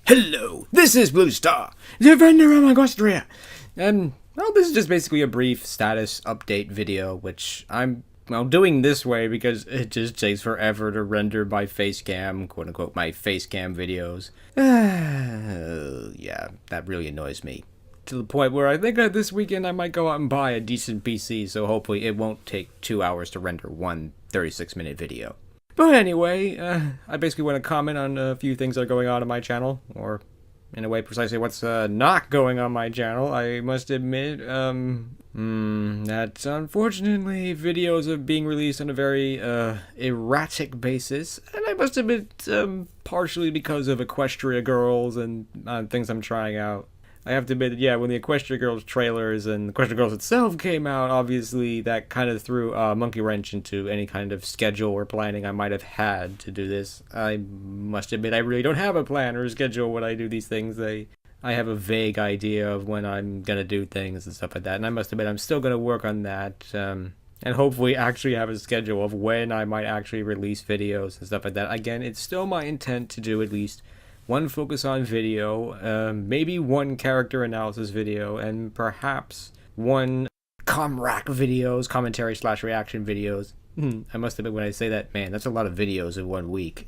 Hello, this is Blue Star, Defender of Austria, and well, this is just basically a brief status update video, which I'm doing this way because it just takes forever to render my face cam, quote unquote, my face cam videos. Yeah, that really annoys me. To the point where I think this weekend I might go out and buy a decent PC, so hopefully it won't take 2 hours to render one 36-minute video. But anyway, I basically want to comment on a few things that are going on my channel, or in a way precisely what's not going on my channel. I must admit that unfortunately videos are being released on a very erratic basis, and I must admit partially because of Equestria Girls and things I'm trying out. I have to admit that, yeah, when the Equestria Girls trailers and Equestria Girls itself came out, obviously that kind of threw a monkey wrench into any kind of schedule or planning I might have had to do this. I must admit I really don't have a plan or a schedule when I do these things. I have a vague idea of when I'm going to do things and stuff like that, and I must admit I'm still going to work on that, and hopefully actually have a schedule of when I might actually release videos and stuff like that. Again, it's still my intent to do at least one focus on video, maybe one character analysis video, and perhaps one commentary / reaction videos. I must admit when I say that, man, that's a lot of videos in 1 week.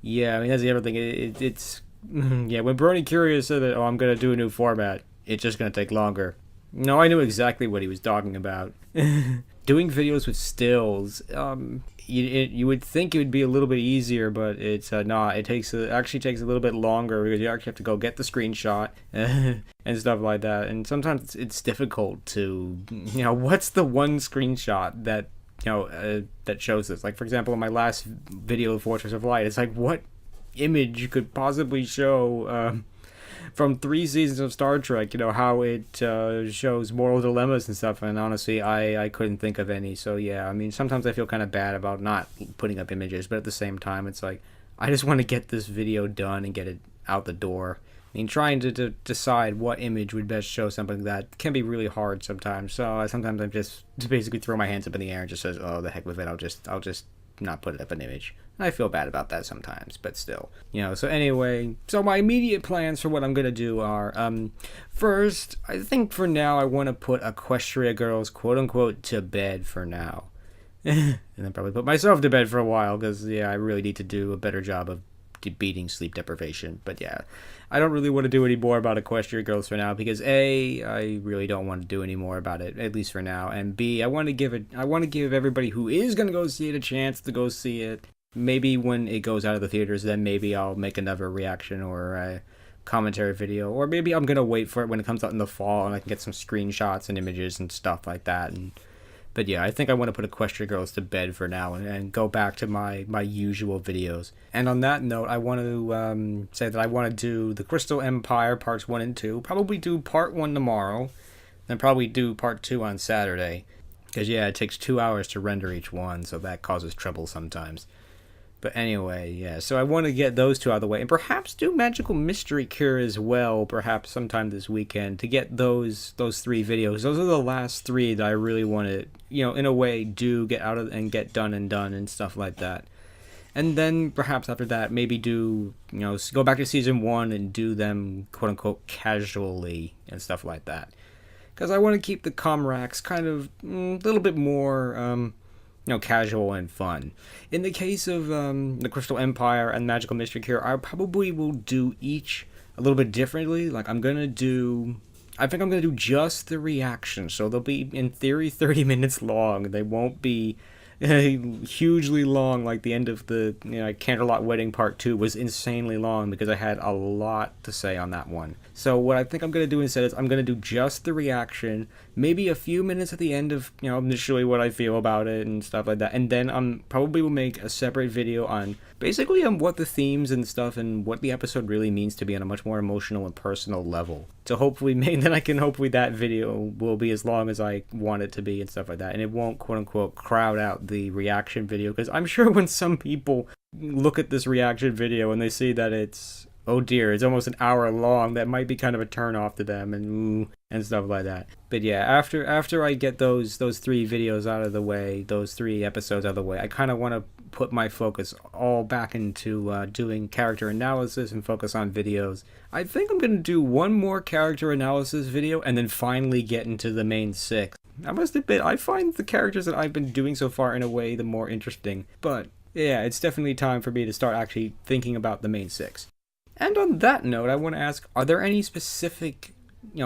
Yeah, I mean, that's the other thing. It's yeah, when Brony Curious said that, oh, I'm going to do a new format, it's just going to take longer. No, I knew exactly what he was talking about. Doing videos with stills, you would think it would be a little bit easier, but it's not. It actually takes a little bit longer because you actually have to go get the screenshot and stuff like that. And sometimes it's difficult to, what's the one screenshot that that shows this? Like, for example, in my last video of Fortress of Light, it's like, what image could possibly show from 3 seasons of Star Trek, how it shows moral dilemmas and stuff, and honestly, I couldn't think of any. So yeah, I mean, sometimes I feel kind of bad about not putting up images, but at the same time, it's like, I just want to get this video done and get it out the door. I mean, trying to decide what image would best show something that can be really hard sometimes. So sometimes I'm just basically throw my hands up in the air and just says, oh, the heck with it, I'll just not put up an image. I feel bad about that sometimes, but still, so anyway, so my immediate plans for what I'm gonna do are, first, I think for now I want to put Equestria Girls, quote unquote, to bed for now. And then probably put myself to bed for a while, because yeah, I really need to do a better job of beating sleep deprivation. But yeah, I don't really want to do any more about Equestria Girls for now, because A, I really don't want to do any more about it, at least for now, and B, I want to give everybody who is going to go see it a chance to go see it. Maybe when it goes out of the theaters, then maybe I'll make another reaction or a commentary video, or maybe I'm going to wait for it when it comes out in the fall and I can get some screenshots and images and stuff like that. But yeah, I think I want to put Equestria Girls to bed for now and go back to my usual videos. And on that note, I want to say that I want to do the Crystal Empire parts 1 and 2. Probably do part 1 tomorrow, then probably do part 2 on Saturday. Because yeah, it takes 2 hours to render each one, so that causes trouble sometimes. But anyway, yeah, so I want to get those 2 out of the way, and perhaps do Magical Mystery Cure as well, perhaps sometime this weekend, to get those 3 videos. Those are the last 3 that I really want to, in a way, get out of and get done and stuff like that. And then perhaps after that, maybe do, go back to season 1 and do them, quote unquote, casually and stuff like that. Because I want to keep the comracks kind of a little bit more casual and fun. In the case of the Crystal Empire and Magical Mystery Cure, I probably will do each a little bit differently. Like, I think I'm going to do just the reaction, so they'll be, in theory, 30 minutes long. They won't be hugely long like the end of the Candlelight Wedding Part 2 was insanely long, because I had a lot to say on that one. So what I think I'm going to do instead is I'm going to do just the reaction, maybe a few minutes at the end of, initially what I feel about it and stuff like that, and then probably will make a separate video on basically on what the themes and stuff and what the episode really means to me on a much more emotional and personal level. So hopefully that video will be as long as I want it to be and stuff like that, and it won't, quote unquote, crowd out the reaction video, because I'm sure when some people look at this reaction video and they see that it's, oh dear, it's almost an hour long, that might be kind of a turn off to them and stuff like that. But yeah, after I get those 3 videos out of the way, those 3 episodes out of the way, I kind of want to put my focus all back into doing character analysis and focus on videos. I think I'm going to do one more character analysis video and then finally get into the main 6. I must admit, I find the characters that I've been doing so far in a way the more interesting. But yeah, it's definitely time for me to start actually thinking about the main 6. And on that note, I want to ask, are there any specific,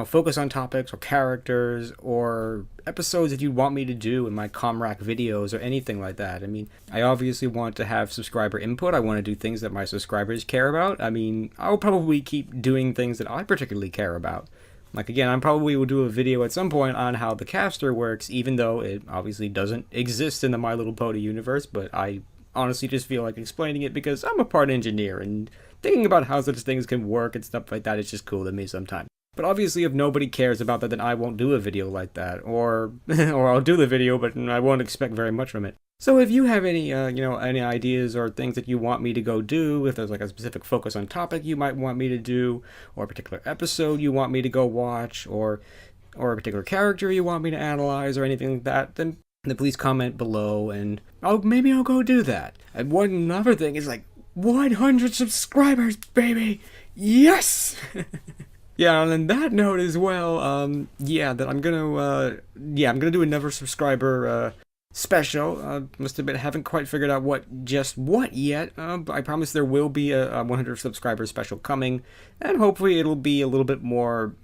focus on topics or characters or episodes that you want me to do in my Comrack videos or anything like that? I mean, I obviously want to have subscriber input. I want to do things that my subscribers care about. I mean, I'll probably keep doing things that I particularly care about. Like, again, I probably will do a video at some point on how the caster works, even though it obviously doesn't exist in the My Little Pony universe, but I honestly just feel like explaining it because I'm a part engineer, and thinking about how such things can work and stuff like that is just cool to me sometimes. But obviously, if nobody cares about that, then I won't do a video like that, or I'll do the video, but I won't expect very much from it. So if you have any, any ideas or things that you want me to go do, if there's like a specific focus on topic you might want me to do, or a particular episode you want me to go watch, or a particular character you want me to analyze, or anything like that, then please comment below, and maybe I'll go do that. And one other thing is like 100 subscribers, baby! Yes! Yeah, and on that note as well, I'm gonna do another subscriber special. Must admit, I haven't quite figured out what yet. But I promise there will be a 100 subscriber special coming, and hopefully it'll be a little bit more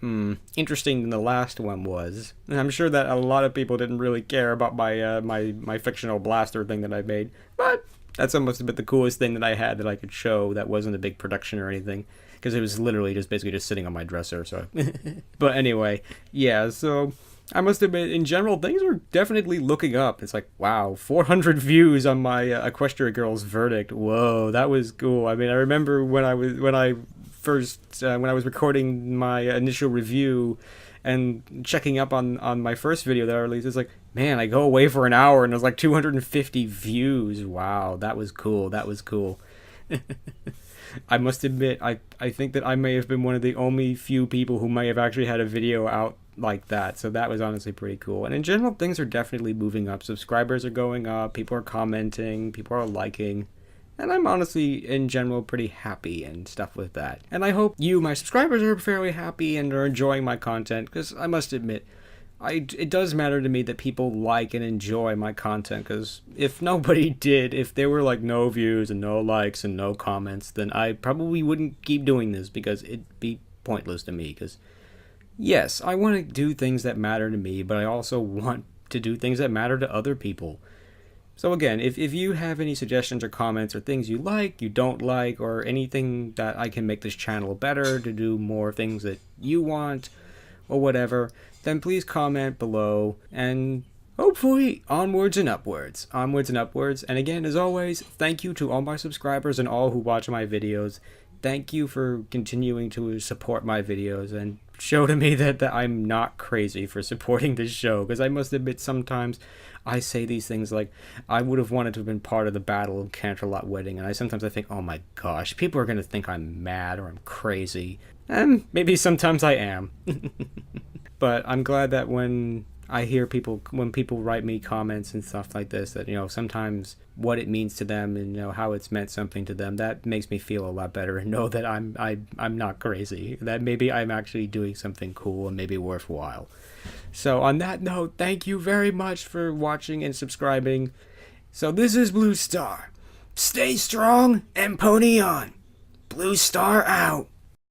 interesting than the last one was. And I'm sure that a lot of people didn't really care about my my fictional blaster thing that I made, but that's almost a bit the coolest thing that I had that I could show that wasn't a big production or anything. Because it was literally basically just sitting on my dresser, so. But anyway, yeah, so I must admit, in general, things are definitely looking up. It's like, wow, 400 views on my Equestria Girls Verdict. Whoa, that was cool. I mean, I remember when I was recording my initial review and checking up on my first video that I released, it's like, man, I go away for an hour and there's like 250 views. Wow, that was cool. That was cool. I must admit, I think that I may have been one of the only few people who may have actually had a video out like that, so that was honestly pretty cool. And in general, things are definitely moving up. Subscribers are going up, people are commenting, people are liking, and I'm honestly, in general, pretty happy and stuff with that. And I hope you, my subscribers, are fairly happy and are enjoying my content, because I must admit, it does matter to me that people like and enjoy my content, because if nobody did, if there were like no views and no likes and no comments, then I probably wouldn't keep doing this, because it'd be pointless to me. Because yes, I want to do things that matter to me, but I also want to do things that matter to other people. So again, if you have any suggestions or comments or things you like, you don't like, or anything that I can make this channel better to do more things that you want or whatever, then please comment below, and hopefully onwards and upwards. Onwards and upwards. And again, as always, thank you to all my subscribers and all who watch my videos. Thank you for continuing to support my videos and show to me that I'm not crazy for supporting this show, because I must admit sometimes I say these things like, I would have wanted to have been part of the Battle of Canterlot Wedding, and I sometimes think, oh my gosh, people are going to think I'm mad or I'm crazy. And maybe sometimes I am. But I'm glad that when I hear people write me comments and stuff like this, that, sometimes what it means to them and, how it's meant something to them, that makes me feel a lot better and know that I'm not crazy, that maybe I'm actually doing something cool and maybe worthwhile. So on that note, thank you very much for watching and subscribing. So this is Blue Star. Stay strong and pony on. Blue Star out.